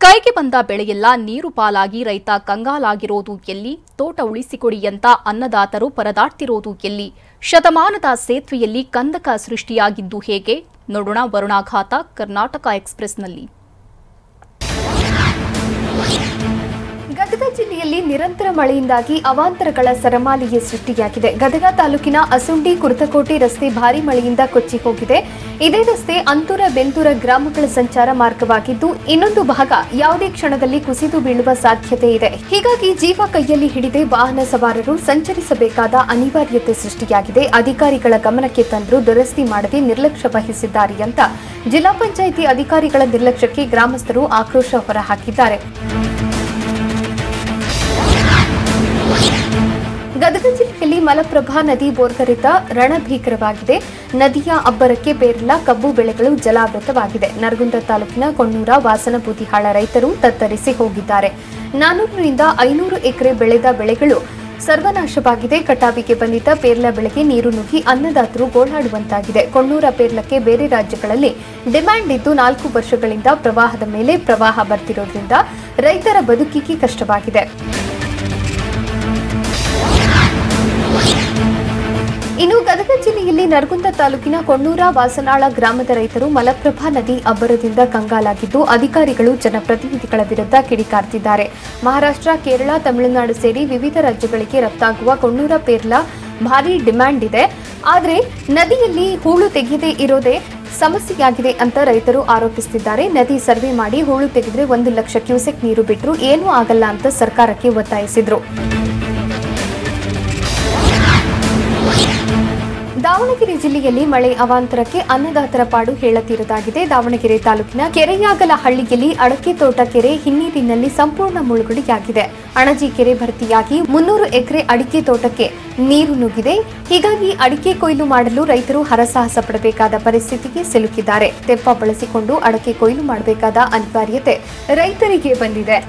ಕೈಗೆ ಬಂದ ಬೆಳೆಯೆಲ್ಲ ನೀರು ಪಾಲಾಗಿ ರೈತ ಕಂಗಾಲಾಗಿರೋದು ಎಲ್ಲಿ? ತೋಟ ಉಳಿಸಿಕೊಡಿ ಅಂತ ಅನ್ನದಾತರು ಪರದಾಡ್ತಿರೋದು ಎಲ್ಲಿ? ಶತಮಾನದ ಸೇತುವೆಯಲ್ಲಿ ಕಂದಕ ಸೃಷ್ಟಿಯಾಗಿದ್ದು ಹೇಗೆ? ನೋಡೋಣ ವರುಣಾಘಾತ ಕರ್ನಾಟಕ ಎಕ್ಸ್‌ಪ್ರೆಸ್‌ನಲ್ಲಿ. ಗದಗ ಜಿಲ್ಲೆಯಲ್ಲಿ ನಿರಂತರ ಮಳೆಯಿಂದಾಗಿ ಅವಾಂತರಗಳ ಸರಮಾಲೆಯೇ ಸೃಷ್ಟಿಯಾಗಿದೆ. ಗದಗ ತಾಲೂಕಿನ ಅಸುಂಡಿ ಕುರ್ತಕೋಟೆ ರಸ್ತೆ ಭಾರೀ ಮಳೆಯಿಂದ ಕೊಚ್ಚಿ ಹೋಗಿದೆ. ಇದೇ ರಸ್ತೆ ಅಂತೂರ ಬೆಂತೂರ ಗ್ರಾಮಗಳ ಸಂಚಾರ ಮಾರ್ಗವಾಗಿದ್ದು, ಇನ್ನೊಂದು ಭಾಗ ಯಾವುದೇ ಕ್ಷಣದಲ್ಲಿ ಕುಸಿದು ಬೀಳುವ ಸಾಧ್ಯತೆ ಇದೆ. ಹೀಗಾಗಿ ಜೀವ ಕೈಯಲ್ಲಿ ಹಿಡಿದೇ ವಾಹನ ಸವಾರರು ಸಂಚರಿಸಬೇಕಾದ ಅನಿವಾರ್ಯತೆ ಸೃಷ್ಟಿಯಾಗಿದೆ. ಅಧಿಕಾರಿಗಳ ಗಮನಕ್ಕೆ ತಂದರೂ ದುರಸ್ತಿ ಮಾಡದೆ ನಿರ್ಲಕ್ಷ್ಯ ವಹಿಸಿದ್ದಾರೆ ಅಂತ ಜಿಲ್ಲಾ ಪಂಚಾಯಿತಿ ಅಧಿಕಾರಿಗಳ ನಿರ್ಲಕ್ಷ್ಯಕ್ಕೆ ಗ್ರಾಮಸ್ಥರು ಆಕ್ರೋಶ ಹೊರಹಾಕಿದ್ದಾರೆ. ಗದಗ ಜಿಲ್ಲೆಯಲ್ಲಿ ಮಲಪ್ರಭಾ ನದಿ ಬೋರ್ಗರೆತ ರಣಭೀಕರವಾಗಿದೆ. ನದಿಯ ಅಬ್ಬರಕ್ಕೆ ಪೇರಲ ಕಬ್ಬು ಬೆಳೆಗಳು ಜಲಾವೃತವಾಗಿದೆ. ನರಗುಂದ ತಾಲೂಕಿನ ಕೊಣ್ಣೂರ ವಾಸನಬೂದಿಹಾಳ ರೈತರು ತತ್ತರಿಸಿ ಹೋಗಿದ್ದಾರೆ. 400ರಿಂದ 500 ಎಕರೆ ಬೆಳೆದ ಬೆಳೆಗಳು ಸರ್ವನಾಶವಾಗಿದೆ. ಕಟಾವಿಗೆ ಬಂದಿದ್ದ ಪೇರ್ಲ ಬೆಳೆಗೆ ನೀರು ನುಗ್ಗಿ ಅನ್ನದಾತರು ಗೋಳಾಡುವಂತಾಗಿದೆ. ಕೊಣ್ಣೂರ ಪೇರ್ಲಕ್ಕೆ ಬೇರೆ ರಾಜ್ಯಗಳಲ್ಲಿ ಡಿಮ್ಯಾಂಡ್ ಇದ್ದು 4 ವರ್ಷಗಳಿಂದ ಪ್ರವಾಹದ ಮೇಲೆ ಪ್ರವಾಹ ಬರ್ತಿರೋದ್ರಿಂದ ರೈತರ ಬದುಕಿಗೆ ಕಷ್ಟವಾಗಿದೆ. ಇನ್ನು ಗದಗ ಜಿಲ್ಲೆಯಲ್ಲಿ ನರಗುಂದ ತಾಲೂಕಿನ ಕೊಣ್ಣೂರ ವಾಸನಾಳ ಗ್ರಾಮದ ರೈತರು ಮಲಪ್ರಭಾ ನದಿ ಅಬ್ಬರದಿಂದ ಕಂಗಾಲಾಗಿದ್ದು, ಅಧಿಕಾರಿಗಳು ಜನಪ್ರತಿನಿಧಿಗಳ ವಿರುದ್ಧ ಕಿಡಿಕಾರ್ತಿದ್ದಾರೆ. ಮಹಾರಾಷ್ಟ್ರ, ಕೇರಳ, ತಮಿಳುನಾಡು ಸೇರಿ ವಿವಿಧ ರಾಜ್ಯಗಳಿಗೆ ರಫ್ತಾಗುವ ಕೊಣ್ಣೂರ ಪೇರ್ಲ ಭಾರೀ ಡಿಮ್ಯಾಂಡ್ ಇದೆ. ಆದರೆ ನದಿಯಲ್ಲಿ ಹೂಳು ತೆಗೆಯದೇ ಇರೋದೇ ಸಮಸ್ಯೆಯಾಗಿದೆ ಅಂತ ರೈತರು ಆರೋಪಿಸುತ್ತಿದ್ದಾರೆ. ನದಿ ಸರ್ವೆ ಮಾಡಿ ಹೂಳು ತೆಗೆದ್ರೆ 1 ಲಕ್ಷ ಕ್ಯೂಸೆಕ್ ನೀರು ಬಿಟ್ಟರು ಏನೂ ಆಗಲ್ಲ ಅಂತ ಸರ್ಕಾರಕ್ಕೆ ಒತ್ತಾಯಿಸಿದ್ರು. ದಾವಣಗೆರೆ ಜಿಲ್ಲೆಯಲ್ಲಿ ಮಳೆ ಅವಾಂತರಕ್ಕೆ ಅನ್ನದಾತರ ಪಾಡು ಹೇಳತೀರದಾಗಿದೆ. ದಾವಣಗೆರೆ ತಾಲೂಕಿನ ಕೆರೆಯಾಗಲಹಳ್ಳಿಯಲ್ಲಿ ಅಡಕೆ ತೋಟ ಕೆರೆ ಹಿನ್ನೀರಿನಲ್ಲಿ ಸಂಪೂರ್ಣ ಮುಳುಗಡೆಯಾಗಿದೆ. ಅಣಜಿ ಕೆರೆ ಭರ್ತಿಯಾಗಿ 300 ಎಕರೆ ಅಡಿಕೆ ತೋಟಕ್ಕೆ ನೀರು ನುಗ್ಗಿದೆ. ಹೀಗಾಗಿ ಅಡಿಕೆ ಕೊಯ್ಲು ಮಾಡಲು ರೈತರು ಹರಸಾಹಸ ಪಡಬೇಕಾದ ಪರಿಸ್ಥಿತಿಗೆ ಸಿಲುಕಿದ್ದಾರೆ. ತೆಪ್ಪ ಬಳಸಿಕೊಂಡು ಅಡಕೆ ಕೊಯ್ಲು ಮಾಡಬೇಕಾದ ಅನಿವಾರ್ಯತೆ ರೈತರಿಗೆ ಬಂದಿದೆ.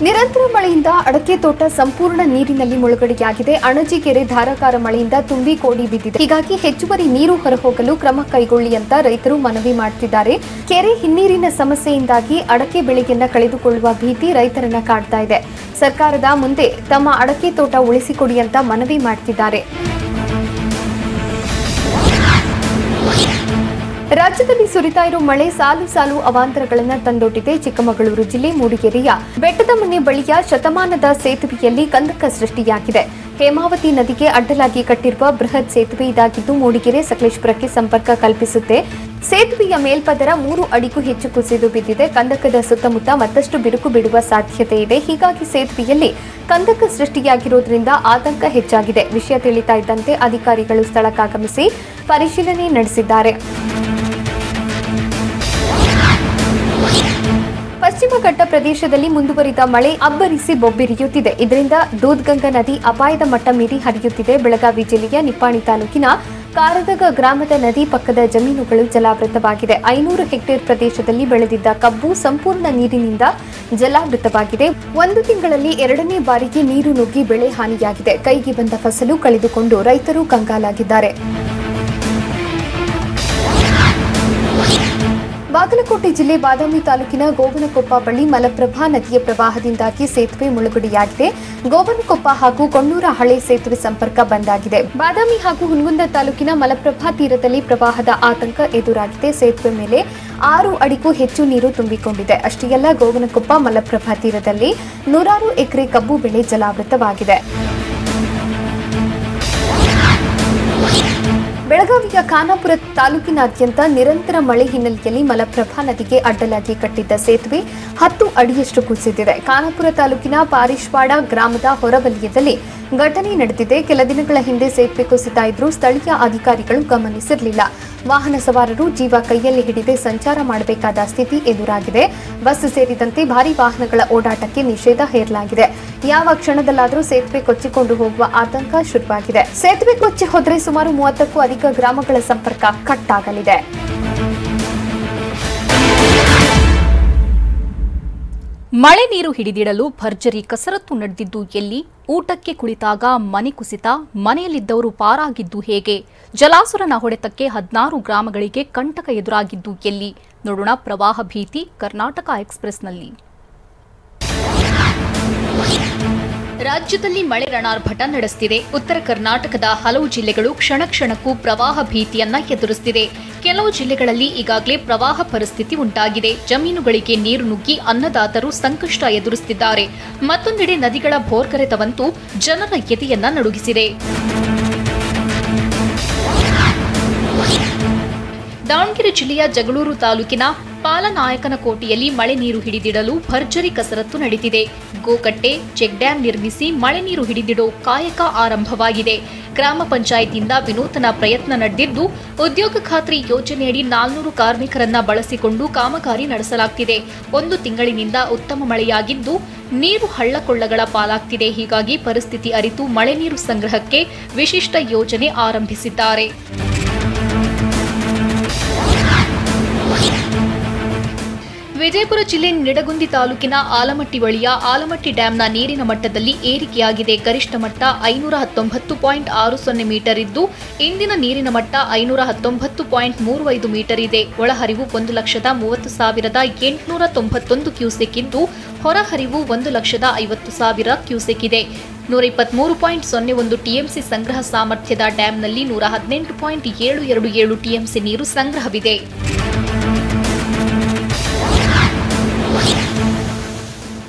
ನಿರಂತರ ಮಳೆಯಿಂದ ಅಡಕೆ ತೋಟ ಸಂಪೂರ್ಣ ನೀರಿನಲ್ಲಿ ಮುಳುಗಡೆಯಾಗಿದೆ. ಅಣಜಿ ಕೆರೆ ಧಾರಾಕಾರ ಮಳೆಯಿಂದ ತುಂಬಿ ಕೋಡಿ ಬಿದ್ದಿದೆ. ಹೀಗಾಗಿ ಹೆಚ್ಚುವರಿ ನೀರು ಹೊರಹೋಗಲು ಕ್ರಮ ಕೈಗೊಳ್ಳಿ ಅಂತ ರೈತರು ಮನವಿ ಮಾಡುತ್ತಿದ್ದಾರೆ. ಕೆರೆ ಹಿನ್ನೀರಿನ ಸಮಸ್ಯೆಯಿಂದಾಗಿ ಅಡಕೆ ಬೆಳೆಯನ್ನ ಕಳೆದುಕೊಳ್ಳುವ ಭೀತಿ ರೈತರನ್ನ ಕಾಡ್ತಾ ಇದೆ. ಸರ್ಕಾರದ ಮುಂದೆ ತಮ್ಮ ಅಡಕೆ ತೋಟ ಉಳಿಸಿಕೊಡಿ ಅಂತ ಮನವಿ ಮಾಡುತ್ತಿದ್ದಾರೆ. ರಾಜ್ಯದಲ್ಲಿ ಸುರಿತಾ ಇರೋ ಮಳೆ ಸಾಲು ಸಾಲು ಅವಾಂತರಗಳನ್ನು ತಂದೊಡ್ಡಿದೆ. ಚಿಕ್ಕಮಗಳೂರು ಜಿಲ್ಲೆ ಮೂಡಿಗೆರೆಯ ಬೆಟ್ಟದ ಮನೆ ಬಳಿಯ ಶತಮಾನದ ಸೇತುವೆಯಲ್ಲಿ ಕಂದಕ ಸೃಷ್ಟಿಯಾಗಿದೆ. ಹೇಮಾವತಿ ನದಿಗೆ ಅಡ್ಡಲಾಗಿ ಕಟ್ಟಿರುವ ಬೃಹತ್ ಸೇತುವೆ ಇದಾಗಿದ್ದು, ಮೂಡಿಗೆರೆ ಸಕಲೇಶಪುರಕ್ಕೆ ಸಂಪರ್ಕ ಕಲ್ಪಿಸುತ್ತೆ. ಸೇತುವೆಯ ಮೇಲ್ಪದರ 3 ಅಡಿಗೂ ಹೆಚ್ಚು ಕುಸಿದು ಬಿದ್ದಿದೆ. ಕಂದಕದ ಸುತ್ತಮುತ್ತ ಮತ್ತಷ್ಟು ಬಿರುಕು ಬಿಡುವ ಸಾಧ್ಯತೆ ಇದೆ. ಹೀಗಾಗಿ ಸೇತುವೆಯಲ್ಲಿ ಕಂದಕ ಸೃಷ್ಟಿಯಾಗಿರುವುದರಿಂದ ಆತಂಕ ಹೆಚ್ಚಾಗಿದೆ. ವಿಷಯ ತಿಳಿತಾ ಇದ್ದಂತೆ ಅಧಿಕಾರಿಗಳು ಸ್ಥಳಕ್ಕಾಗಮಿಸಿ ಪರಿಶೀಲನೆ ನಡೆಸಿದ್ದಾರೆ. ಪಶ್ಚಿಮ ಘಟ್ಟ ಪ್ರದೇಶದಲ್ಲಿ ಮುಂದುವರಿದ ಮಳೆ ಅಬ್ಬರಿಸಿ ಬೊಬ್ಬಿರಿಯುತ್ತಿದೆ. ಇದರಿಂದ ದೂದ್ಗಂಗಾ ನದಿ ಅಪಾಯದ ಮಟ್ಟ ಮೀರಿ ಹರಿಯುತ್ತಿದೆ. ಬೆಳಗಾವಿ ಜಿಲ್ಲೆಯ ನಿಪ್ಪಾಣಿ ತಾಲೂಕಿನ ಕಾರದಗ ಗ್ರಾಮದ ನದಿ ಪಕ್ಕದ ಜಮೀನುಗಳು ಜಲಾವೃತವಾಗಿದೆ. 500 ಹೆಕ್ಟೇರ್ ಪ್ರದೇಶದಲ್ಲಿ ಬೆಳೆದಿದ್ದ ಕಬ್ಬು ಸಂಪೂರ್ಣ ನೀರಿನಿಂದ ಜಲಾವೃತವಾಗಿದೆ. 1 ತಿಂಗಳಲ್ಲಿ 2ನೇ ಬಾರಿಗೆ ನೀರು ನುಗ್ಗಿ ಬೆಳೆ ಹಾನಿಯಾಗಿದೆ. ಕೈಗೆ ಬಂದ ಫಸಲು ಕಳೆದುಕೊಂಡು ರೈತರು ಕಂಗಾಲಾಗಿದ್ದಾರೆ. ಬಾಗಲಕೋಟೆ ಜಿಲ್ಲೆ ಬಾದಾಮಿ ತಾಲೂಕಿನ ಗೋಬನಕೊಪ್ಪ ಬಳಿ ಮಲಪ್ರಭಾ ನದಿಯ ಪ್ರವಾಹದಿಂದಾಗಿ ಸೇತುವೆ ಮುಳುಗಡೆಯಾಗಿದೆ. ಗೋಬನಕೊಪ್ಪ ಹಾಗೂ ಕೊಣ್ಣೂರ ಹಳೆ ಸೇತುವೆ ಸಂಪರ್ಕ ಬಂದಾಗಿದೆ. ಬಾದಾಮಿ ಹಾಗೂ ಹುನಗುಂದ ತಾಲೂಕಿನ ಮಲಪ್ರಭಾ ತೀರದಲ್ಲಿ ಪ್ರವಾಹದ ಆತಂಕ ಎದುರಾಗಿದೆ. ಸೇತುವೆ ಮೇಲೆ 6 ಅಡಿಗೂ ಹೆಚ್ಚು ನೀರು ತುಂಬಿಕೊಂಡಿದೆ. ಅಷ್ಟೇ ಅಲ್ಲ, ಗೋಬನಕೊಪ್ಪ ಮಲಪ್ರಭಾ ತೀರದಲ್ಲಿ 100 ಎಕರೆ ಕಬ್ಬು ಬೆಳೆ ಜಲಾವೃತವಾಗಿದೆ. ಬೆಳಗಾವಿಯ ಖಾನಾಪುರ ತಾಲೂಕಿನಾದ್ಯಂತ ನಿರಂತರ ಮಳೆ ಹಿನ್ನೆಲೆಯಲ್ಲಿ ಮಲಪ್ರಭಾ ನದಿಗೆ ಅಡ್ಡಲಾಗಿ ಕಟ್ಟಿದ್ದ ಸೇತುವೆ 10 ಅಡಿಯಷ್ಟು ಕುಸಿದಿದೆ. ಖಾನಾಪುರ ತಾಲೂಕಿನ ಪಾರಿಶ್ವಾಡ ಗ್ರಾಮದ ಹೊರವಲಯದಲ್ಲಿ ಘಟನೆ ನಡೆದಿದೆ. ಕೆಲ ದಿನಗಳ ಹಿಂದೆ ಸೇತುವೆ ಕುಸಿತಾ ಇದ್ರೂ ಸ್ಥಳೀಯ ಅಧಿಕಾರಿಗಳು ಗಮನಿಸಿರಲಿಲ್ಲ. ವಾಹನ ಸವಾರರು ಜೀವ ಕೈಯಲ್ಲಿ ಹಿಡಿದೇ ಸಂಚಾರ ಮಾಡಬೇಕಾದ ಸ್ಥಿತಿ ಎದುರಾಗಿದೆ. ಬಸ್ ಸೇರಿದಂತೆ ಭಾರೀ ವಾಹನಗಳ ಓಡಾಟಕ್ಕೆ ನಿಷೇಧ ಹೇರಲಾಗಿದೆ. ಯಾವ ಕ್ಷಣದಲ್ಲಾದರೂ ಸೇತುವೆ ಕೊಚ್ಚಿಕೊಂಡು ಹೋಗುವ ಆತಂಕ ಶುರುವಾಗಿದೆ. ಸೇತುವೆ ಕೊಚ್ಚಿ ಹೋದರೆ ಸುಮಾರು 30ಕ್ಕೂ ಅಧಿಕ ಗ್ರಾಮಗಳ ಸಂಪರ್ಕ ಕಟ್ ಆಗಲಿದೆ. ಮಳೆ ನೀರು ಹಿಡಿದಿಡಲು ಭರ್ಜರಿ ಕಸರತ್ತು ನಡೆದಿದ್ದು ಎಲ್ಲಿ? ಊಟಕ್ಕೆ ಕುಳಿತಾಗ ಮನೆ ಕುಸಿತ, ಮನೆಯಲ್ಲಿದ್ದವರು ಪಾರಾಗಿದ್ದು ಹೇಗೆ? ಜಲಾಸುರನ ಹೊಡೆತಕ್ಕೆ 16 ಗ್ರಾಮಗಳಿಗೆ ಕಂಟಕ ಎದುರಾಗಿದ್ದು ಎಲ್ಲಿ? ನೋಡೋಣ ಪ್ರವಾಹ ಭೀತಿ ಕರ್ನಾಟಕ ಎಕ್ಸ್‌ಪ್ರೆಸ್‌ನಲ್ಲಿ. ರಾಜ್ಯದಲ್ಲಿ ಮಳೆ ರಣಾರ್ಭಟ ನಡೆಸುತ್ತಿದೆ. ಉತ್ತರ ಕರ್ನಾಟಕದ ಹಲವು ಜಿಲ್ಲೆಗಳು ಕ್ಷಣ ಕ್ಷಣಕ್ಕೂ ಪ್ರವಾಹ ಭೀತಿಯನ್ನ ಎದುರಿಸುತ್ತಿದೆ. ಕೆಲವು ಜಿಲ್ಲೆಗಳಲ್ಲಿ ಈಗಾಗಲೇ ಪ್ರವಾಹ ಪರಿಸ್ಥಿತಿ ಉಂಟಾಗಿದೆ. ಜಮೀನುಗಳಿಗೆ ನೀರು ನುಗ್ಗಿ ಅನ್ನದಾತರು ಸಂಕಷ್ಟ ಎದುರಿಸುತ್ತಿದ್ದಾರೆ. ಮತ್ತೊಂದೆಡೆ ನದಿಗಳ ಭೋರ್ಗರೆತವಂತೂ ಜನರ ಎದೆಯನ್ನ ನಡುಗಿಸಿದೆ. ದಾವಣಗೆರೆ ಜಿಲ್ಲೆಯ ಜಗಳೂರು ತಾಲೂಕಿನ ಪಾಲನಾಯಕನಕೋಟೆಯಲ್ಲಿ ಮಳೆ ನೀರು ಹಿಡಿದಿಡಲು ಭರ್ಜರಿ ಕಸರತ್ತು ನಡೆದಿದೆ. ಗೋಕಟ್ಟೆ ಚೆಕ್ ಡ್ಯಾಂ ನಿರ್ಮಿಸಿ ಮಳೆ ನೀರು ಹಿಡಿದಿಡೋ ಕಾಯಕ ಆರಂಭವಾಗಿದೆ. ಗ್ರಾಮ ಪಂಚಾಯಿತಿಯಿಂದ ವಿನೂತನ ಪ್ರಯತ್ನ ನಡೆದಿದ್ದು, ಉದ್ಯೋಗ ಖಾತ್ರಿ ಯೋಜನೆಯಡಿ 400 ಕಾರ್ಮಿಕರನ್ನ ಬಳಸಿಕೊಂಡು ಕಾಮಗಾರಿ ನಡೆಸಲಾಗುತ್ತಿದೆ. 1 ತಿಂಗಳಿನಿಂದ ಉತ್ತಮ ಮಳೆಯಾಗಿದ್ದು ನೀರು ಹಳ್ಳಕೊಳ್ಳಗಳ ಪಾಲಾಗ್ತಿದೆ. ಹೀಗಾಗಿ ಪರಿಸ್ಥಿತಿ ಅರಿತು ಮಳೆ ನೀರು ಸಂಗ್ರಹಕ್ಕೆ ವಿಶಿಷ್ಟ ಯೋಜನೆ ಆರಂಭಿಸಿದ್ದಾರೆ. ವಿಜಯಪುರ ಜಿಲ್ಲೆ ನಿಡಗುಂದಿ ತಾಲೂಕಿನ ಆಲಮಟ್ಟಿ ಬಳಿಯ ಆಲಮಟ್ಟಿ ಡ್ಯಾಂನ ನೀರಿನ ಮಟ್ಟದಲ್ಲಿ ಏರಿಕೆಯಾಗಿದೆ. ಗರಿಷ್ಠ ಮಟ್ಟ 519.60 ಮೀಟರ್ ಇದ್ದು, ಇಂದಿನ ನೀರಿನ ಮಟ್ಟ 519.35 ಮೀಟರ್ ಇದೆ. ಒಳಹರಿವು 1,30,891 ಕ್ಯೂಸೆಕ್ ಇದ್ದು, ಹೊರಹರಿವು 1,50,000 ಕ್ಯೂಸೆಕ್ ಇದೆ. 123.01 ಟಿಎಂಸಿ ಸಂಗ್ರಹ ಸಾಮರ್ಥ್ಯದ ಡ್ಯಾಂನಲ್ಲಿ 118.727 ಟಿಎಂಸಿ ನೀರು ಸಂಗ್ರಹವಿದೆ.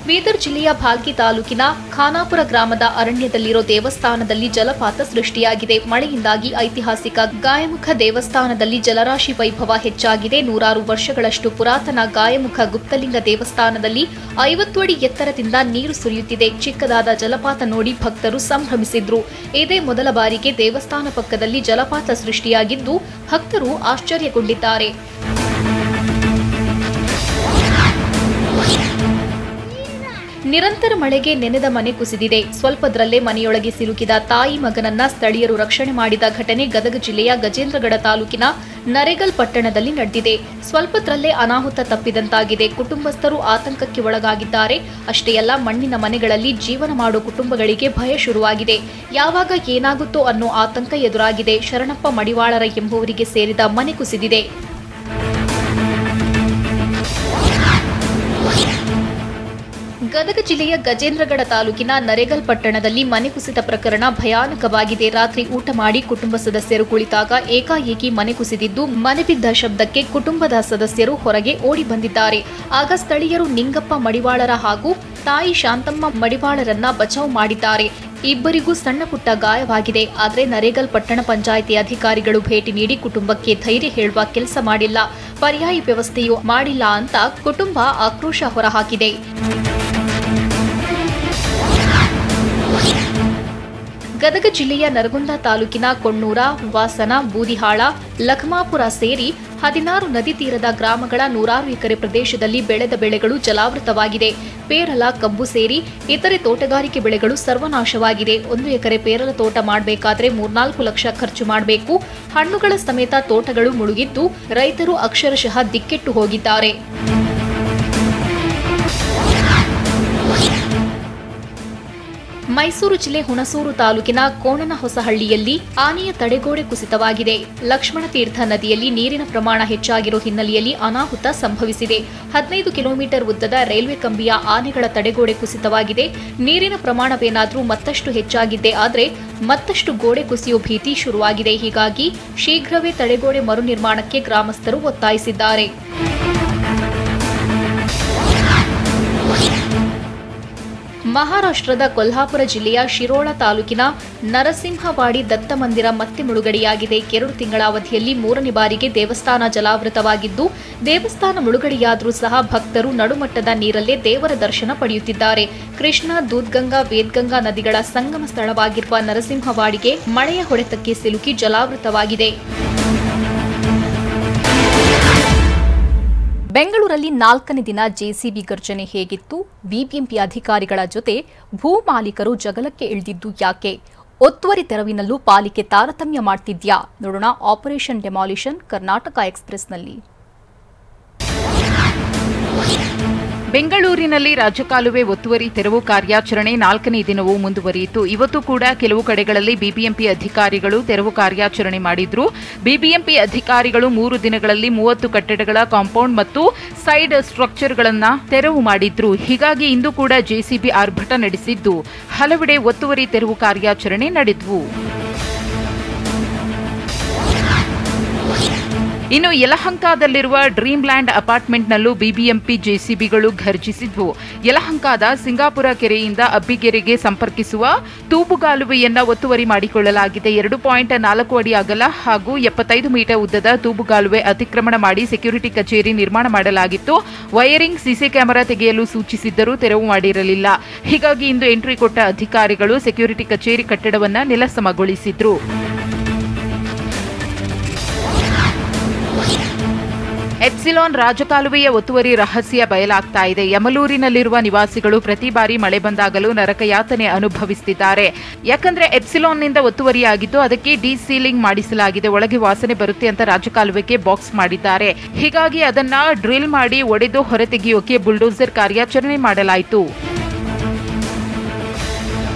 ಬೀದರ್ ಜಿಲ್ಲೆಯ ಭಾಲ್ಕಿ ತಾಲೂಕಿನ ಖಾನಾಪುರ ಗ್ರಾಮದ ಅರಣ್ಯದಲ್ಲಿರೋ ದೇವಸ್ಥಾನದಲ್ಲಿ ಜಲಪಾತ ಸೃಷ್ಟಿಯಾಗಿದೆ. ಮಳೆಯಿಂದಾಗಿ ಐತಿಹಾಸಿಕ ಗಾಯಮುಖ ದೇವಸ್ಥಾನದಲ್ಲಿ ಜಲರಾಶಿ ವೈಭವ ಹೆಚ್ಚಾಗಿದೆ. 100 ವರ್ಷಗಳಷ್ಟು ಪುರಾತನ ಗಾಯಮುಖ ಗುಪ್ತಲಿಂಗ ದೇವಸ್ಥಾನದಲ್ಲಿ 50 ಅಡಿ ಎತ್ತರದಿಂದ ನೀರು ಸುರಿಯುತ್ತಿದೆ. ಚಿಕ್ಕದಾದ ಜಲಪಾತ ನೋಡಿ ಭಕ್ತರು ಸಂಭ್ರಮಿಸಿದ್ರು. ಇದೇ ಮೊದಲ ಬಾರಿಗೆ ದೇವಸ್ಥಾನ ಪಕ್ಕದಲ್ಲಿ ಜಲಪಾತ ಸೃಷ್ಟಿಯಾಗಿದ್ದು ಭಕ್ತರು ಆಶ್ಚರ್ಯಗೊಂಡಿದ್ದಾರೆ. ನಿರಂತರ ಮಳೆಗೆ ನೆನೆದ ಮನೆ ಕುಸಿದಿದೆ. ಸ್ವಲ್ಪದರಲ್ಲೇ ಮನೆಯೊಳಗೆ ಸಿಲುಕಿದ ತಾಯಿ ಮಗನನ್ನ ಸ್ಥಳೀಯರು ರಕ್ಷಣೆ ಮಾಡಿದ ಘಟನೆ ಗದಗ ಜಿಲ್ಲೆಯ ಗಜೇಂದ್ರಗಡ ತಾಲೂಕಿನ ನರೇಗಲ್ ಪಟ್ಟಣದಲ್ಲಿ ನಡೆದಿದೆ. ಸ್ವಲ್ಪದರಲ್ಲೇ ಅನಾಹುತ ತಪ್ಪಿದಂತಾಗಿದೆ. ಕುಟುಂಬಸ್ಥರು ಆತಂಕಕ್ಕೆ ಒಳಗಾಗಿದ್ದಾರೆ. ಅಷ್ಟೇ ಅಲ್ಲ, ಮಣ್ಣಿನ ಮನೆಗಳಲ್ಲಿ ಜೀವನ ಮಾಡೋ ಕುಟುಂಬಗಳಿಗೆ ಭಯ ಶುರುವಾಗಿದೆ. ಯಾವಾಗ ಏನಾಗುತ್ತೋ ಅನ್ನೋ ಆತಂಕ ಎದುರಾಗಿದೆ. ಶರಣಪ್ಪ ಮಡಿವಾಳರ ಎಂಬುವರಿಗೆ ಸೇರಿದ ಮನೆ ಕುಸಿದಿದೆ. ಗದಗ ಜಿಲ್ಲೆಯ ಗಜೇಂದ್ರಗಡ ತಾಲೂಕಿನ ನರೇಗಲ್ ಪಟ್ಟಣದಲ್ಲಿ ಮನೆ ಕುಸಿತ ಪ್ರಕರಣ ಭಯಾನಕವಾಗಿದೆ. ರಾತ್ರಿ ಊಟ ಮಾಡಿ ಕುಟುಂಬ ಸದಸ್ಯರು ಕುಳಿತಾಗ ಏಕಾಏಕಿ ಮನೆ ಕುಸಿದಿದ್ದು, ಮನೆ ಬಿದ್ದ ಶಬ್ದಕ್ಕೆ ಕುಟುಂಬದ ಸದಸ್ಯರು ಹೊರಗೆ ಓಡಿ ಬಂದಿದ್ದಾರೆ. ಆಗ ಸ್ಥಳೀಯರು ನಿಂಗಪ್ಪ ಮಡಿವಾಳರ ಹಾಗೂ ತಾಯಿ ಶಾಂತಮ್ಮ ಮಡಿವಾಳರನ್ನ ಬಚಾವ್ ಮಾಡಿದ್ದಾರೆ. ಇಬ್ಬರಿಗೂ ಸಣ್ಣ ಪುಟ್ಟ ಗಾಯವಾಗಿದೆ. ಆದರೆ ನರೇಗಲ್ ಪಟ್ಟಣ ಪಂಚಾಯಿತಿ ಅಧಿಕಾರಿಗಳು ಭೇಟಿ ನೀಡಿ ಕುಟುಂಬಕ್ಕೆ ಧೈರ್ಯ ಹೇಳುವ ಕೆಲಸ ಮಾಡಿಲ್ಲ. ಪರ್ಯಾಯ ವ್ಯವಸ್ಥೆಯೂ ಮಾಡಿಲ್ಲ ಅಂತ ಕುಟುಂಬ ಆಕ್ರೋಶ ಹೊರಹಾಕಿದೆ. ಗದಗ ಜಿಲ್ಲೆಯ ನರಗುಂದ ತಾಲೂಕಿನ ಕೊಣ್ಣೂರ, ವಾಸನ, ಬೂದಿಹಾಳ, ಲಖಮಾಪುರ ಸೇರಿ 16 ನದಿ ತೀರದ ಗ್ರಾಮಗಳ 100 ಎಕರೆ ಪ್ರದೇಶದಲ್ಲಿ ಬೆಳೆದ ಬೆಳೆಗಳು ಜಲಾವೃತವಾಗಿದೆ. ಪೇರಲ, ಕಬ್ಬು ಸೇರಿ ಇತರೆ ತೋಟಗಾರಿಕೆ ಬೆಳೆಗಳು ಸರ್ವನಾಶವಾಗಿದೆ. 1 ಎಕರೆ ಪೇರಲ ತೋಟ ಮಾಡಬೇಕಾದ್ರೆ 3-4 ಲಕ್ಷ ಖರ್ಚು ಮಾಡಬೇಕು. ಹಣ್ಣುಗಳ ಸಮೇತ ತೋಟಗಳು ಮುಳುಗಿದ್ದು ರೈತರು ಅಕ್ಷರಶಃ ದಿಕ್ಕೆಟ್ಟು ಹೋಗಿದ್ದಾರೆ. ಮೈಸೂರು ಜಿಲ್ಲೆ ಹುಣಸೂರು ತಾಲೂಕಿನ ಕೋಣನಹೊಸಹಳ್ಳಿಯಲ್ಲಿ ಆನೆಯ ತಡೆಗೋಡೆ ಕುಸಿತವಾಗಿದೆ. ಲಕ್ಷ್ಮಣತೀರ್ಥ ನದಿಯಲ್ಲಿ ನೀರಿನ ಪ್ರಮಾಣ ಹೆಚ್ಚಾಗಿರೋ ಹಿನ್ನೆಲೆಯಲ್ಲಿ ಅನಾಹುತ ಸಂಭವಿಸಿದೆ. 15 ಕಿಲೋಮೀಟರ್ ಉದ್ದದ ರೈಲ್ವೆ ಕಂಬಿಯ ಆನೆಗಳ ತಡೆಗೋಡೆ ಕುಸಿತವಾಗಿದೆ. ನೀರಿನ ಪ್ರಮಾಣವೇನಾದರೂ ಮತ್ತಷ್ಟು ಹೆಚ್ಚಾಗಿದ್ದೇ ಆದರೆ ಮತ್ತಷ್ಟು ಗೋಡೆ ಕುಸಿಯೋ ಭೀತಿ ಶುರುವಾಗಿದೆ. ಹೀಗಾಗಿ ಶೀಘ್ರವೇ ತಡೆಗೋಡೆ ಮರು ನಿರ್ಮಾಣಕ್ಕೆ ಗ್ರಾಮಸ್ಥರು ಒತ್ತಾಯಿಸಿದ್ದಾರೆ. ಮಹಾರಾಷ್ಟ್ರದ ಕೊಲ್ಹಾಪುರ ಜಿಲ್ಲೆಯ ಶಿರೋಳ ತಾಲೂಕಿನ ನರಸಿಂಹವಾಡಿ ದತ್ತ ಮಂದಿರ ಮತ್ತೆ ಮುಳುಗಡೆಯಾಗಿದೆ. 2 ತಿಂಗಳ ಅವಧಿಯಲ್ಲಿ 3ನೇ ಬಾರಿಗೆ ದೇವಸ್ಥಾನ ಜಲಾವೃತವಾಗಿದ್ದು, ದೇವಸ್ಥಾನ ಮುಳುಗಡೆಯಾದರೂ ಸಹ ಭಕ್ತರು ನಡುಮಟ್ಟದ ನೀರಲ್ಲೇ ದೇವರ ದರ್ಶನ ಪಡೆಯುತ್ತಿದ್ದಾರೆ. ಕೃಷ್ಣ, ದೂದ್ಗಂಗಾ, ವೇದ್ಗಂಗಾ ನದಿಗಳ ಸಂಗಮ ಸ್ಥಳವಾಗಿರುವ ನರಸಿಂಹವಾಡಿಗೆ ಮಳೆಯ ಹೊಡೆತಕ್ಕೆ ಸಿಲುಕಿ ಜಲಾವೃತವಾಗಿದೆ. ಬೆಂಗಳೂರಲ್ಲಿ 4ನೇ ದಿನ ಜೆಸಿಬಿ ಗರ್ಜನೆ ಹೇಗಿತ್ತು? ಬಿಬಿಎಂಪಿ ಅಧಿಕಾರಿಗಳ ಜೊತೆ ಭೂ ಮಾಲೀಕರು ಜಗಳಕ್ಕೆ ಇಳಿದಿದ್ದು ಯಾಕೆ? ಒತ್ತುವರಿ ತೆರವಿನಲ್ಲೂ ಪಾಲಿಕೆ ತಾರತಮ್ಯ ಮಾಡ್ತಿದ್ಯಾ? ನೋಡೋಣ ಆಪರೇಷನ್ ಡೆಮಾಲಿಷನ್ ಕರ್ನಾಟಕ ಎಕ್ಸ್‌ಪ್ರೆಸ್‌ನಲ್ಲಿ. ಬೆಂಗಳೂರಿನಲ್ಲಿ ರಾಜಕಾಲುವೆ ಒತ್ತುವರಿ ತೆರವು ಕಾರ್ಯಾಚರಣೆ 4ನೇ ದಿನವೂ ಮುಂದುವರಿಯಿತು. ಇವತ್ತು ಕೂಡ ಕೆಲವು ಕಡೆಗಳಲ್ಲಿ ಬಿಬಿಎಂಪಿ ಅಧಿಕಾರಿಗಳು ತೆರವು ಕಾರ್ಯಾಚರಣೆ ಮಾಡಿದ್ರು. ಬಿಬಿಎಂಪಿ ಅಧಿಕಾರಿಗಳು 3 ದಿನಗಳಲ್ಲಿ 30 ಕಟ್ಟಡಗಳ ಕಾಂಪೌಂಡ್ ಮತ್ತು ಸೈಡ್ ಸ್ಟ್ರಕ್ಚರ್ಗಳನ್ನು ತೆರವು ಮಾಡಿದ್ರು. ಹೀಗಾಗಿ ಇಂದು ಕೂಡ ಜೆಸಿಬಿ ಆರ್ಭಟ ನಡೆಸಿದ್ದು ಹಲವೆಡೆ ಒತ್ತುವರಿ ತೆರವು ಕಾರ್ಯಾಚರಣೆ ನಡೆದವು. ಇನ್ನು ಯಲಹಂಕದಲ್ಲಿರುವ ಡ್ರೀಮ್ ಲ್ಯಾಂಡ್ ಅಪಾರ್ಟ್ಮೆಂಟ್ನಲ್ಲೂ ಬಿಬಿಎಂಪಿ ಜೆಸಿಬಿಗಳು ಘರ್ಜಿಸಿದ್ವು. ಯಲಹಂಕದ ಸಿಂಗಾಪುರ ಕೆರೆಯಿಂದ ಅಬ್ಬಿಗೆರೆಗೆ ಸಂಪರ್ಕಿಸುವ ತೂಬುಗಾಲುವೆಯನ್ನ ಒತ್ತುವರಿ ಮಾಡಿಕೊಳ್ಳಲಾಗಿದೆ. 2.4 ಅಡಿ ಅಗಲ ಹಾಗೂ 75 ಮೀಟರ್ ಉದ್ದದ ತೂಬುಗಾಲುವೆ ಅತಿಕ್ರಮಣ ಮಾಡಿ ಸೆಕ್ಯೂರಿಟಿ ಕಚೇರಿ ನಿರ್ಮಾಣ ಮಾಡಲಾಗಿತ್ತು. ವೈರಿಂಗ್ ಸಿಸಿ ಕ್ಯಾಮೆರಾ ತೆಗೆಯಲು ಸೂಚಿಸಿದ್ದರೂ ತೆರವು ಮಾಡಿರಲಿಲ್ಲ. ಹೀಗಾಗಿ ಇಂದು ಎಂಟ್ರಿ ಕೊಟ್ಟ ಅಧಿಕಾರಿಗಳು ಸೆಕ್ಯೂರಿಟಿ ಕಚೇರಿ ಕಟ್ಟಡವನ್ನು ನೆಲಸಮಗೊಳಿಸಿದ್ರು. ಎಪ್ಸಿಲಾನ್ ರಾಜಕಾಲುವೆಯ ಒತ್ತುವರಿ ರಹಸ್ಯ ಬಯಲಾಗ್ತಾ ಇದೆ. ಯಮಲೂರಿನಲ್ಲಿರುವ ನಿವಾಸಿಗಳು ಪ್ರತಿ ಬಾರಿ ಮಳೆ ಬಂದಾಗಲೂ ನರಕಯಾತನೆ ಅನುಭವಿಸುತ್ತಿದ್ದಾರೆ. ಯಾಕಂದ್ರೆ ಎಪ್ಸಿಲಾನ್ನಿಂದ ಒತ್ತುವರಿಯಾಗಿದ್ದು ಅದಕ್ಕೆ ಡಿಸೀಲಿಂಗ್ ಮಾಡಿಸಲಾಗಿದೆ. ಒಳಗೆ ವಾಸನೆ ಬರುತ್ತೆ ಅಂತ ರಾಜಕಾಲುವೆಗೆ ಬಾಕ್ಸ್ ಮಾಡಿದ್ದಾರೆ. ಹೀಗಾಗಿ ಅದನ್ನ ಡ್ರಿಲ್ ಮಾಡಿ ಒಡೆದು ಹೊರತೆಗೆಯೋಕೆ ಬುಲ್ಡೋಸರ್ ಕಾರ್ಯಾಚರಣೆ ಮಾಡಲಾಯಿತು.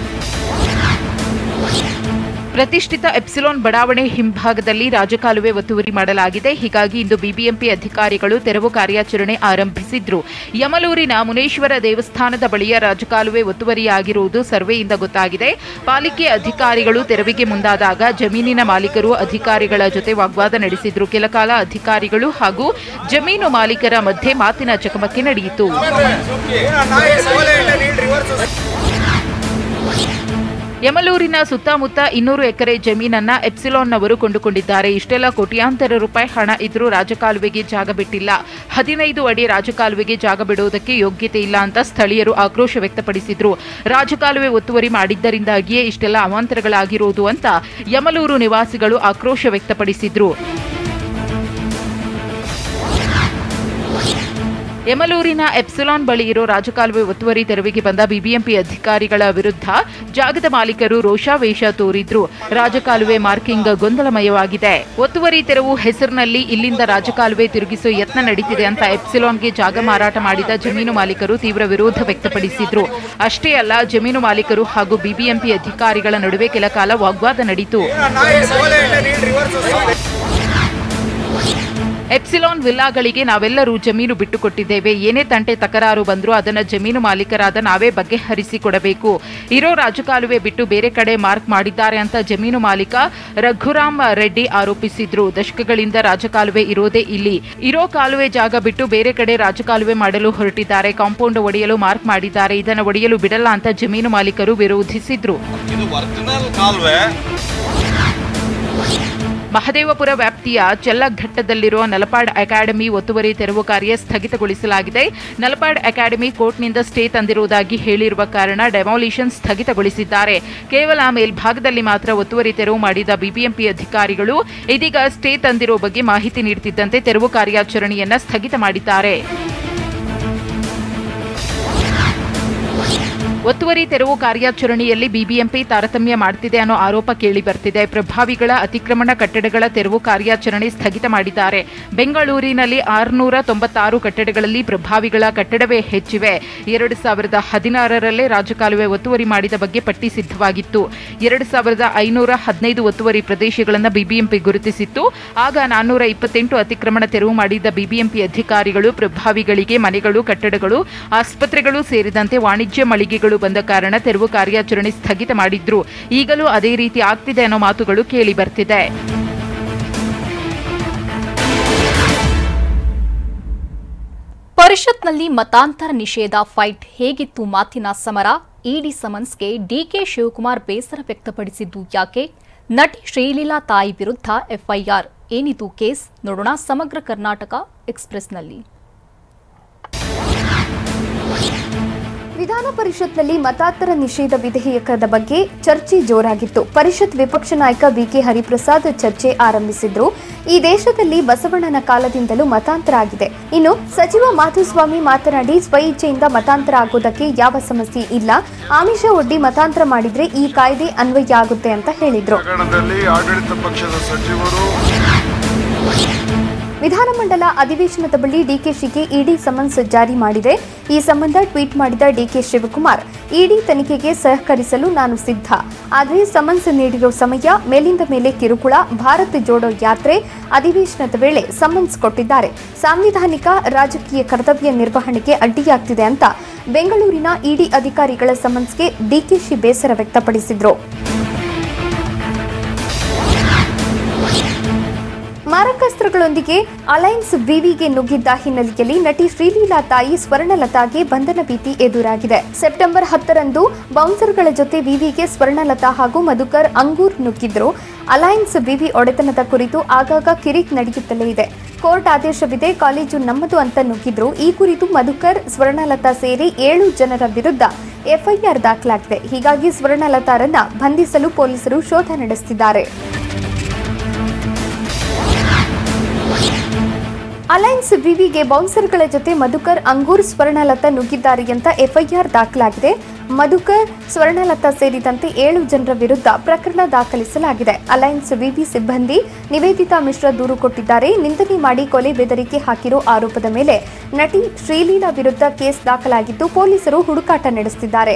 ಪ್ರತಿಷ್ಠಿತ ಎಪ್ಸಿಲಾನ್ ಬಡಾವಣೆ ಹಿಂಭಾಗದಲ್ಲಿ ರಾಜಕಾಲುವೆ ಒತ್ತುವರಿ ಮಾಡಲಾಗಿದೆ. ಹೀಗಾಗಿ ಇಂದು ಬಿಬಿಎಂಪಿ ಅಧಿಕಾರಿಗಳು ತೆರವು ಕಾರ್ಯಾಚರಣೆ ಆರಂಭಿಸಿದ್ರು. ಯಮಲೂರಿನ ಮುನೇಶ್ವರ ದೇವಸ್ಥಾನದ ಬಳಿಯ ರಾಜಕಾಲುವೆ ಒತ್ತುವರಿಯಾಗಿರುವುದು ಸರ್ವೆಯಿಂದ ಗೊತ್ತಾಗಿದೆ. ಪಾಲಿಕೆ ಅಧಿಕಾರಿಗಳು ತೆರವಿಗೆ ಮುಂದಾದಾಗ ಜಮೀನಿನ ಮಾಲೀಕರು ಅಧಿಕಾರಿಗಳ ಜೊತೆ ವಾಗ್ವಾದ ನಡೆಸಿದ್ರು. ಕೆಲಕಾಲ ಅಧಿಕಾರಿಗಳು ಹಾಗೂ ಜಮೀನು ಮಾಲೀಕರ ಮಧ್ಯೆ ಮಾತಿನ ಚಕಮಕಿ ನಡೆಯಿತು. ಯಮಲೂರಿನ ಸುತ್ತಮುತ್ತ 200 ಎಕರೆ ಜಮೀನನ್ನ ಎಪ್ಸಿಲಾನ್ನವರು ಕೊಂಡುಕೊಂಡಿದ್ದಾರೆ. ಇಷ್ಟೆಲ್ಲ ಕೋಟ್ಯಾಂತರ ರೂಪಾಯಿ ಹಣ ಇದ್ರೂ ರಾಜಕಾಲುವೆಗೆ ಜಾಗ ಬಿಟ್ಟಿಲ್ಲ. 15 ಅಡಿ ರಾಜಕಾಲುವೆಗೆ ಜಾಗ ಬಿಡುವುದಕ್ಕೆ ಯೋಗ್ಯತೆ ಇಲ್ಲ ಅಂತ ಸ್ಥಳೀಯರು ಆಕ್ರೋಶ ವ್ಯಕ್ತಪಡಿಸಿದ್ರು. ರಾಜಕಾಲುವೆ ಒತ್ತುವರಿ ಮಾಡಿದ್ದರಿಂದಾಗಿಯೇ ಇಷ್ಟೆಲ್ಲ ಅವಾಂತರಗಳಾಗಿರುವುದು ಅಂತ ಯಮಲೂರು ನಿವಾಸಿಗಳು ಆಕ್ರೋಶ ವ್ಯಕ್ತಪಡಿಸಿದ್ರು. ಯಮಲೂರಿನ ಎಪ್ಸಿಲಾನ್ ಬಳಿ ಇರೋ ರಾಜಕಾಲುವೆ ಒತ್ತುವರಿ ತೆರವಿಗೆ ಬಂದ ಬಿಬಿಎಂಪಿ ಅಧಿಕಾರಿಗಳ ವಿರುದ್ಧ ಜಾಗದ ಮಾಲೀಕರು ರೋಷಾವೇಶ ತೋರಿದ್ರು. ರಾಜಕಾಲುವೆ ಮಾರ್ಕಿಂಗ್ ಗೊಂದಲಮಯವಾಗಿದೆ. ಒತ್ತುವರಿ ತೆರವು ಹೆಸರಿನಲ್ಲಿ ಇಲ್ಲಿಂದ ರಾಜಕಾಲುವೆ ತಿರುಗಿಸುವ ಯತ್ನ ನಡೀತಿದೆ ಅಂತ ಎಪ್ಸಿಲಾನ್ಗೆ ಜಾಗ ಮಾರಾಟ ಮಾಡಿದ ಜಮೀನು ಮಾಲೀಕರು ತೀವ್ರ ವಿರೋಧ ವ್ಯಕ್ತಪಡಿಸಿದ್ರು. ಅಷ್ಟೇ ಅಲ್ಲ, ಜಮೀನು ಮಾಲೀಕರು ಹಾಗೂ ಬಿಬಿಎಂಪಿ ಅಧಿಕಾರಿಗಳ ನಡುವೆ ಕೆಲಕಾಲ ವಾಗ್ವಾದ ನಡೆಯಿತು. ಎಪ್ಸಿಲಾನ್ ವಿಲ್ಲಾಗಳಿಗೆ ನಾವೆಲ್ಲರೂ ಜಮೀನು ಬಿಟ್ಟುಕೊಟ್ಟಿದ್ದೇವೆ. ಏನೇ ತಂಟೆ ತಕರಾರು ಬಂದರೂ ಅದನ್ನು ಜಮೀನು ಮಾಲೀಕರಾದ ನಾವೇ ಬಗೆಹರಿಸಿಕೊಡಬೇಕು. ಇರೋ ರಾಜಕಾಲುವೆ ಬಿಟ್ಟು ಬೇರೆ ಕಡೆ ಮಾರ್ಕ್ ಮಾಡಿದ್ದಾರೆ ಅಂತ ಜಮೀನು ಮಾಲೀಕ ರಘುರಾಮ್ ರೆಡ್ಡಿ ಆರೋಪಿಸಿದ್ರು. ದಶಕಗಳಿಂದ ರಾಜಕಾಲುವೆ ಇರೋದೇ ಇಲ್ಲಿ. ಇರೋ ಕಾಲುವೆ ಜಾಗ ಬಿಟ್ಟು ಬೇರೆ ಕಡೆ ರಾಜಕಾಲುವೆ ಮಾಡಲು ಹೊರಟಿದ್ದಾರೆ. ಕಾಂಪೌಂಡ್ ಒಡೆಯಲು ಮಾರ್ಕ್ ಮಾಡಿದ್ದಾರೆ. ಇದನ್ನು ಒಡೆಯಲು ಬಿಡಲ್ಲ ಅಂತ ಜಮೀನು ಮಾಲೀಕರು ವಿರೋಧಿಸಿದ್ರು. ಮಹದೇವಪುರ ವ್ಯಾಪ್ತಿಯ ಚೆಲ್ಲಘಟ್ಟದಲ್ಲಿರುವ ನಲಪಾಡ್ ಅಕಾಡೆಮಿ ಒತ್ತುವರಿ ತೆರವು ಕಾರ್ಯ ಸ್ಥಗಿತಗೊಳಿಸಲಾಗಿದೆ. ನಲಪಾಡ್ ಅಕಾಡೆಮಿ ಕೋರ್ಟ್ನಿಂದ ಸ್ಟೇ ತಂದಿರುವುದಾಗಿ ಹೇಳಿರುವ ಕಾರಣ ಡೆಮಾಲಿಷನ್ ಸ್ಥಗಿತಗೊಳಿಸಿದ್ದಾರೆ. ಕೇವಲ ಮೇಲ್ಭಾಗದಲ್ಲಿ ಮಾತ್ರ ಒತ್ತುವರಿ ತೆರವು ಮಾಡಿದ ಬಿಬಿಎಂಪಿ ಅಧಿಕಾರಿಗಳು ಇದೀಗ ಸ್ಟೇ ತಂದಿರುವ ಬಗ್ಗೆ ಮಾಹಿತಿ ನೀಡುತ್ತಿದ್ದಂತೆ ತೆರವು ಕಾರ್ಯಾಚರಣೆಯನ್ನ ಸ್ಥಗಿತ ಮಾಡಿದ್ದಾರೆ. ಒತ್ತುವರಿ ತೆರವು ಕಾರ್ಯಾಚರಣೆಯಲ್ಲಿ ಬಿಬಿಎಂಪಿ ತಾರತಮ್ಯ ಮಾಡುತ್ತಿದೆ ಅನ್ನೋ ಆರೋಪ ಕೇಳಿ ಬರ್ತಿದೆ. ಪ್ರಭಾವಿಗಳ ಅತಿಕ್ರಮಣ ಕಟ್ಟಡಗಳ ತೆರವು ಕಾರ್ಯಾಚರಣೆ ಸ್ಥಗಿತ ಮಾಡಿದ್ದಾರೆ. ಬೆಂಗಳೂರಿನಲ್ಲಿ 696 ಕಟ್ಟಡಗಳಲ್ಲಿ ಪ್ರಭಾವಿಗಳ ಕಟ್ಟಡವೇ ಹೆಚ್ಚಿವೆ. 2016ರಲ್ಲೇ ರಾಜಕಾಲುವೆ ಒತ್ತುವರಿ ಮಾಡಿದ ಬಗ್ಗೆ ಪಟ್ಟಿ ಸಿದ್ಧವಾಗಿತ್ತು. 2515 ಒತ್ತುವರಿ ಪ್ರದೇಶಗಳನ್ನು ಬಿಬಿಎಂಪಿ ಗುರುತಿಸಿತ್ತು. ಆಗ 428 ಅತಿಕ್ರಮಣ ತೆರವು ಮಾಡಿದ್ದ ಬಿಬಿಎಂಪಿ ಅಧಿಕಾರಿಗಳು ಪ್ರಭಾವಿಗಳಿಗೆ ಮನೆಗಳು, ಕಟ್ಟಡಗಳು, ಆಸ್ಪತ್ರೆಗಳು ಸೇರಿದಂತೆ ವಾಣಿಜ್ಯ ಮಳಿಗೆಗಳು ಬಂದ ಕಾರಣ ತೆರವು ಕಾರ್ಯಾಚರಣೆ ಸ್ಥಗಿತ ಮಾಡಿದ್ರು. ಈಗಲೂ ಅದೇ ರೀತಿ ಆಗ್ತಿದೆ ಅನ್ನೋ ಮಾತುಗಳು ಕೇಳಿ ಬರ್ತಿದೆ. ಪರಿಷತ್ನಲ್ಲಿ ಮತಾಂತರ ನಿಷೇಧ ಫೈಟ್ ಹೇಗಿತ್ತು ಮಾತಿನ ಸಮರ. ಇಡಿ ಸಮನ್ಸ್ಗೆ ಡಿಕೆ ಶಿವಕುಮಾರ್ ಬೇಸರ ವ್ಯಕ್ತಪಡಿಸಿದ್ದು ಯಾಕೆ? ನಟಿ ಶ್ರೀಲೀಲಾ ತಾಯಿ ವಿರುದ್ಧ ಎಫ್ಐಆರ್. ಏನಿದು ಕೇಸ್? ನೋಡೋಣ ಸಮಗ್ರ ಕರ್ನಾಟಕ ಎಕ್ಸ್‌ಪ್ರೆಸ್‌ನಲ್ಲಿ. ವಿಧಾನ ಪರಿಷತ್ನಲ್ಲಿ ಮತಾಂತರ ನಿಷೇಧ ವಿಧೇಯಕದ ಬಗ್ಗೆ ಚರ್ಚೆ ಜೋರಾಗಿತ್ತು. ಪರಿಷತ್ ವಿಪಕ್ಷ ನಾಯಕ ಬಿಕೆ ಹರಿಪ್ರಸಾದ್ ಚರ್ಚೆ ಆರಂಭಿಸಿದ್ರು. ಈ ದೇಶದಲ್ಲಿ ಬಸವಣ್ಣನ ಕಾಲದಿಂದಲೂ ಮತಾಂತರ ಆಗಿದೆ. ಇನ್ನು ಸಚಿವ ಮಾಧುಸ್ವಾಮಿ ಮಾತನಾಡಿ, ಸ್ವಇಚ್ಛೆಯಿಂದ ಮತಾಂತರ ಆಗೋದಕ್ಕೆ ಯಾವ ಸಮಸ್ಯೆ ಇಲ್ಲ. ಆಮಿಷ ಒಡ್ಡಿ ಮತಾಂತರ ಮಾಡಿದ್ರೆ ಈ ಕಾಯ್ದೆ ಅನ್ವಯ ಆಗುತ್ತೆ ಅಂತ ಹೇಳಿದ್ರು. ವಿಧಾನಮಂಡಲ ಅಧಿವೇಶನದ ಬಳಿ ಡಿಕೆಶಿಗೆ ಇಡಿ ಸಮನ್ಸ್ ಜಾರಿ ಮಾಡಿದೆ. ಈ ಸಂಬಂಧ ಟ್ವೀಟ್ ಮಾಡಿದ ಡಿಕೆ ಶಿವಕುಮಾರ್, ಇಡಿ ತನಿಖೆಗೆ ಸಹಕರಿಸಲು ನಾನು ಸಿದ್ಧ. ಆದರೆ ಸಮನ್ಸ್ ನೀಡಿರೋ ಸಮಯ, ಮೇಲಿಂದ ಮೇಲೆ ಕಿರುಕುಳ, ಭಾರತ್ ಜೋಡೋ ಯಾತ್ರೆ, ಅಧಿವೇಶನದ ವೇಳೆ ಸಮನ್ಸ್ ಕೊಟ್ಟಿದ್ದಾರೆ. ಸಾಂವಿಧಾನಿಕ ರಾಜಕೀಯ ಕರ್ತವ್ಯ ನಿರ್ವಹಣೆಗೆ ಅಡ್ಡಿಯಾಗ್ತಿದೆ ಅಂತ ಬೆಂಗಳೂರಿನ ಇಡಿ ಅಧಿಕಾರಿಗಳ ಸಮನ್ಸ್ಗೆ ಡಿಕೆಶಿ ಬೇಸರ ವ್ಯಕ್ತಪಡಿಸಿದ್ರು. ಮಾರಕಾಸ್ತ್ರಗಳೊಂದಿಗೆ ಅಲೈನ್ಸ್ ವಿವಿಗೆ ನುಗ್ಗಿದ್ದ ಹಿನ್ನೆಲೆಯಲ್ಲಿ ನಟಿ ಶ್ರೀಲೀಲಾ ತಾಯಿ ಸ್ವರ್ಣಲತಾಗೆ ಬಂಧನ ಭೀತಿ ಎದುರಾಗಿದೆ. ಸೆಪ್ಟೆಂಬರ್ 10ರಂದು ಬೌನ್ಸರ್ಗಳ ಜೊತೆ ವಿವಿಗೆ ಸ್ವರ್ಣಲತಾ ಹಾಗೂ ಮಧುಕರ್ ಅಂಗೂರ್ ನುಗ್ಗಿದ್ರು. ಅಲೈನ್ಸ್ ವಿವಿ ಒಡೆತನದ ಕುರಿತು ಆಗಾಗ ಕಿರಿಕ್ ನಡೆಯುತ್ತಲೇ ಇದೆ. ಕೋರ್ಟ್ ಆದೇಶವಿದೆ, ಕಾಲೇಜು ನಮ್ಮದು ಅಂತ ನುಗ್ಗಿದ್ರು. ಈ ಕುರಿತು ಮಧುಕರ್, ಸ್ವರ್ಣಲತಾ ಸೇರಿ 7 ಜನರ ವಿರುದ್ಧ ಎಫ್ಐಆರ್ ದಾಖಲಾಗಿದೆ. ಹೀಗಾಗಿ ಸ್ವರ್ಣಲತಾರನ್ನ ಬಂಧಿಸಲು ಪೊಲೀಸರು ಶೋಧ ನಡೆಸುತ್ತಿದ್ದಾರೆ. ಅಲೈನ್ಸ್ ವಿವಿಗೆ ಬೌನ್ಸರ್ಗಳ ಜೊತೆ ಮಧುಕರ್, ಅಂಗೂರ್, ಸ್ವರ್ಣಲತಾ ನುಗ್ಗಿದ್ದಾರೆ ಅಂತ ಎಫ್ಐಆರ್ ದಾಖಲಾಗಿದೆ. ಮಧುಕರ್, ಸ್ವರ್ಣಲತಾ ಸೇರಿದಂತೆ 7 ಜನರ ವಿರುದ್ಧ ಪ್ರಕರಣ ದಾಖಲಿಸಲಾಗಿದೆ. ಅಲೈನ್ಸ್ ವಿವಿ ಸಿಬ್ಬಂದಿ ನಿವೇದಿತಾ ಮಿಶ್ರಾ ದೂರು ಕೊಟ್ಟಿದ್ದಾರೆ. ನಿಂದನೆ ಮಾಡಿ ಕೊಲೆ ಬೆದರಿಕೆ ಹಾಕಿರೋ ಆರೋಪದ ಮೇಲೆ ನಟಿ ಶ್ರೀಲೀಲಾ ವಿರುದ್ಧ ಕೇಸ್ ದಾಖಲಾಗಿದ್ದು ಪೊಲೀಸರು ಹುಡುಕಾಟ ನಡೆಸುತ್ತಿದ್ದಾರೆ.